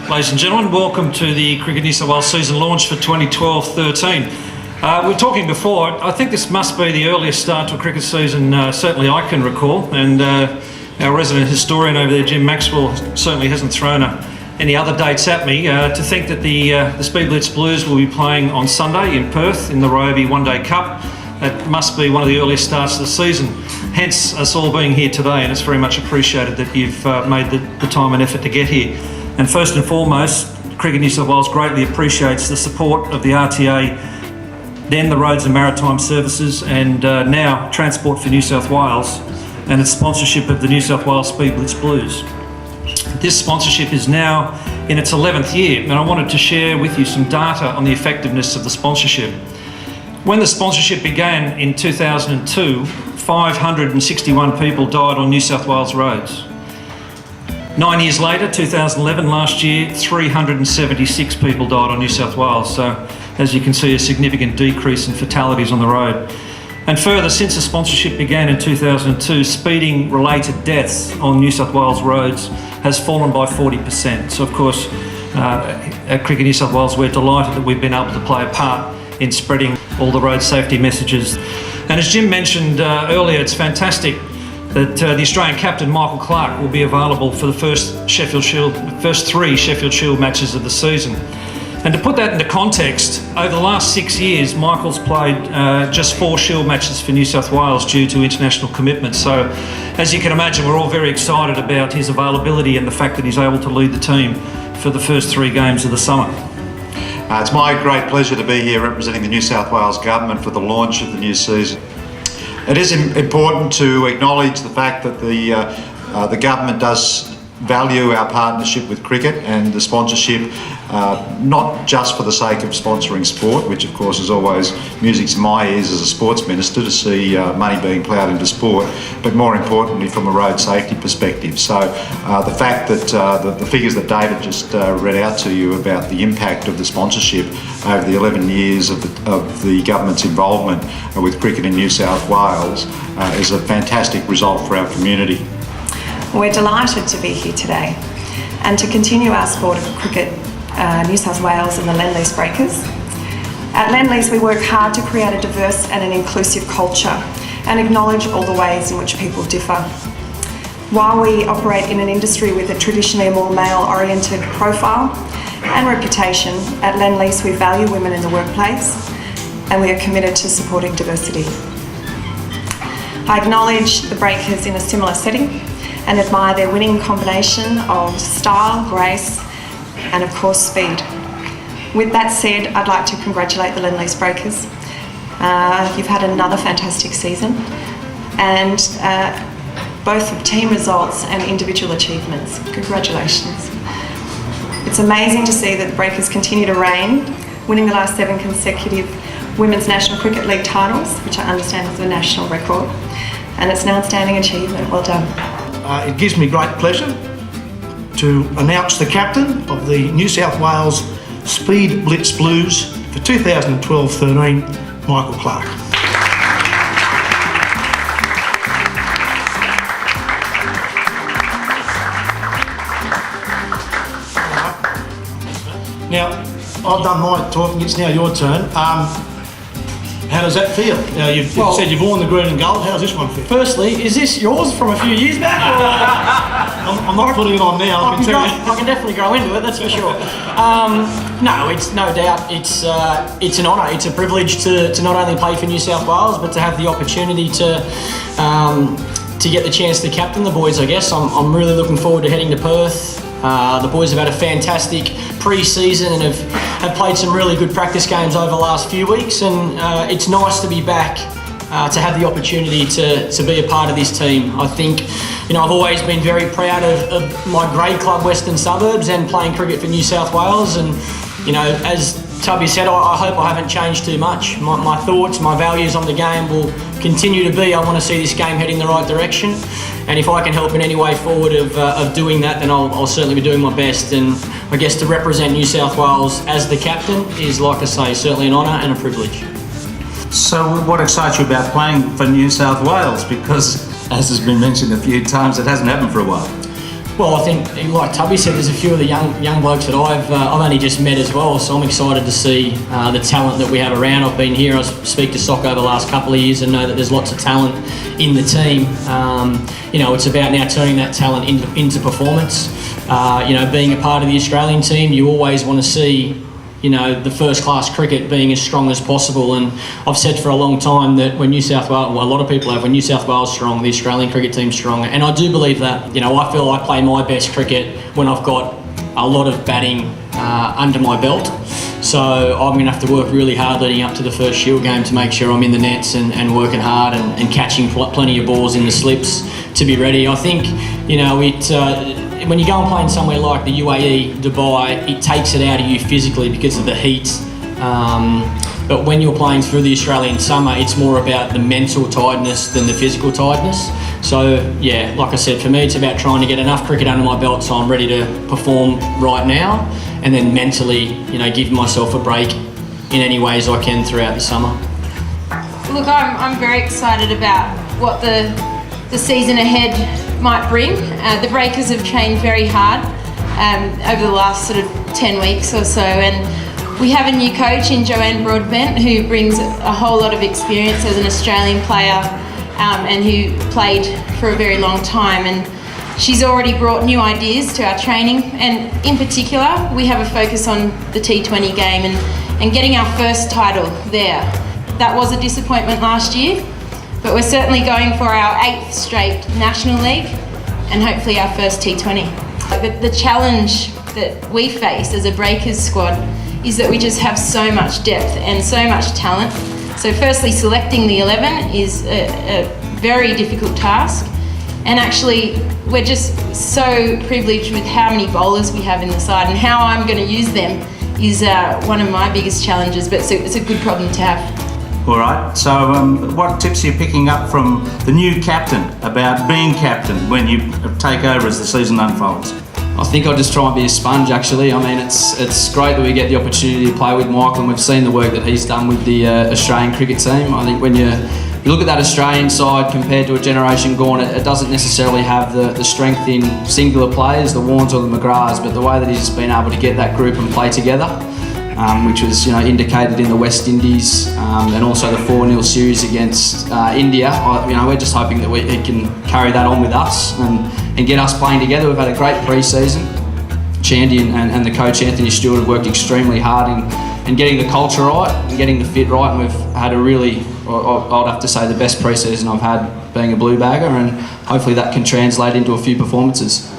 Ladies and gentlemen, welcome to the Cricket New South Wales season launch for 2012-13. We were talking before, I think this must be the earliest start to a cricket season certainly I can recall, and our resident historian over there, Jim Maxwell, certainly hasn't thrown any other dates at me. To think that the Speed Blitz Blues will be playing on Sunday in Perth in the Ryobi One Day Cup, that must be one of the earliest starts of the season. Hence us all being here today, and it's very much appreciated that you've made the time and effort to get here. And first and foremost, Cricket New South Wales greatly appreciates the support of the RTA, then the Roads and Maritime Services, and now Transport for New South Wales, and its sponsorship of the New South Wales Speed Blitz Blues. This sponsorship is now in its 11th year, and I wanted to share with you some data on the effectiveness of the sponsorship. When the sponsorship began in 2002, 561 people died on New South Wales roads. 9 years later, 2011, last year, 376 people died on New South Wales. So, as you can see, a significant decrease in fatalities on the road. And further, since the sponsorship began in 2002, speeding-related deaths on New South Wales roads has fallen by 40%. So, of course, at Cricket New South Wales, we're delighted that we've been able to play a part in spreading all the road safety messages. And as Jim mentioned earlier, it's fantastic that the Australian captain, Michael Clarke, will be available for the first three Sheffield Shield matches of the season. And to put that into context, over the last 6 years, Michael's played just 4 Shield matches for New South Wales due to international commitments. So, as you can imagine, we're all very excited about his availability and the fact that he's able to lead the team for the first 3 games of the summer. It's my great pleasure to be here representing the New South Wales Government for the launch of the new season. It is important to acknowledge the fact that the government does value our partnership with cricket and the sponsorship, not just for the sake of sponsoring sport, which of course is always music to my ears as a sports minister to see money being ploughed into sport, but more importantly from a road safety perspective. So the fact that the figures that David just read out to you about the impact of the sponsorship over the 11 years of the government's involvement with cricket in New South Wales is a fantastic result for our community. We're delighted to be here today and to continue our support of cricket, New South Wales and the Lend-Lease Breakers. At Lend-Lease, we work hard to create a diverse and an inclusive culture and acknowledge all the ways in which people differ. While we operate in an industry with a traditionally more male-oriented profile and reputation, at Lend-Lease we value women in the workplace and we are committed to supporting diversity. I acknowledge the Breakers in a similar setting and admire their winning combination of style, grace, and of course speed. With that said, I'd like to congratulate the Lend-Lease Breakers. You've had another fantastic season, and both of team results and individual achievements. Congratulations. It's amazing to see that the Breakers continue to reign, winning the last 7 consecutive Women's National Cricket League titles, which I understand is a national record, and it's an outstanding achievement. Well done. It gives me great pleasure to announce the captain of the New South Wales Speed Blitz Blues for 2012-13, Michael Clarke. Now, I've done my talking, it's now your turn. How does that feel? You've said you've worn the green and gold. How's this one feel? Firstly, is this yours from a few years back? I'm not putting it on now. I can definitely grow into it, that's for sure. No, it's no doubt. It's an honour. It's a privilege to not only play for New South Wales, but to have the opportunity to get the chance to captain the boys. I guess I'm really looking forward to heading to Perth. The boys have had a fantastic pre-season and have played some really good practice games over the last few weeks, and it's nice to be back to have the opportunity to be a part of this team. I think, I've always been very proud of my grade club Western Suburbs and playing cricket for New South Wales, and as Tubby said, I hope I haven't changed too much. My thoughts, my values on the game will continue to be, I want to see this game heading the right direction, and if I can help in any way forward of doing that, then I'll certainly be doing my best. And I guess to represent New South Wales as the captain is, like I say, certainly an honour and a privilege. So what excites you about playing for New South Wales? Because, as has been mentioned a few times, it hasn't happened for a while. Well, I think, like Tubby said, there's a few of the young blokes that I've only just met as well, so I'm excited to see the talent that we have around. I've been here, I speak to Soccer over the last couple of years and know that there's lots of talent in the team. You know, it's about now turning that talent into performance. You know, being a part of the Australian team, you always want to see, you know, the first class cricket being as strong as possible, and I've said for a long time that when New South Wales, well, a lot of people have, when New South Wales is strong, the Australian cricket team's strong, and I do believe that. You know, I feel I play my best cricket when I've got a lot of batting under my belt, so I'm going to have to work really hard leading up to the first Shield game to make sure I'm in the nets and working hard and catching plenty of balls in the slips to be ready. I think, you know, when you go and play in somewhere like the UAE, Dubai, it takes it out of you physically because of the heat. But when you're playing through the Australian summer, it's more about the mental tiredness than the physical tiredness. So yeah, like I said, for me, it's about trying to get enough cricket under my belt so I'm ready to perform right now, and then mentally, you know, give myself a break in any ways I can throughout the summer. Look, I'm very excited about what the season ahead might bring. The Breakers have trained very hard over the last sort of 10 weeks or so, and we have a new coach in Joanne Broadbent who brings a whole lot of experience as an Australian player and who played for a very long time, and she's already brought new ideas to our training, and in particular we have a focus on the T20 game and getting our first title there. That was a disappointment last year, but we're certainly going for our 8th straight National League and hopefully our first T20. The challenge that we face as a Breakers squad is that we just have so much depth and so much talent. So firstly, selecting the 11 is a very difficult task, and actually we're just so privileged with how many bowlers we have in the side, and how I'm going to use them is one of my biggest challenges, but it's a good problem to have. All right, so what tips are you picking up from the new captain about being captain when you take over as the season unfolds? I think I'll just try and be a sponge, actually. I mean, it's great that we get the opportunity to play with Michael, and we've seen the work that he's done with the Australian cricket team. I think when you look at that Australian side compared to a generation gone, it doesn't necessarily have the strength in singular players, the Warnes or the McGraths, but the way that he's been able to get that group and play together, which was, you know, indicated in the West Indies and also the 4-0 series against India. You know, we're just hoping that he can carry that on with us and get us playing together. We've had a great pre-season. Chandy and the coach Anthony Stewart have worked extremely hard in getting the culture right and getting the fit right, and we've had a really, I'd have to say, the best pre-season I've had being a blue bagger, and hopefully that can translate into a few performances.